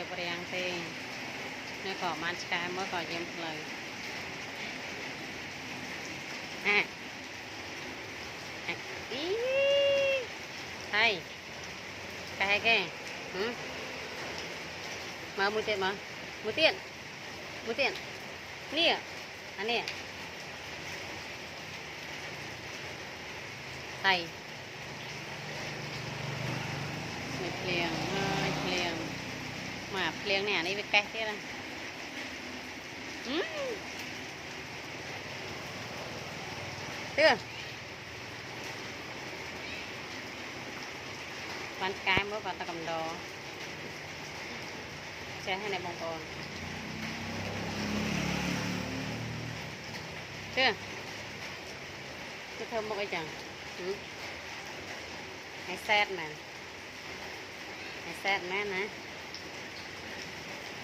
từ bèn thì nó có man sky mới có dêm lời à ý thầy cái cái mà mua tiền mà mua tiền nè anh nè thầy liền liền mà liền nè đi với cái thế này chưa bán cái mới vào ta cầm đồ xe hay này bông bồn chưa cái thơm một cái chẳng hay xét nè hay xét nè nè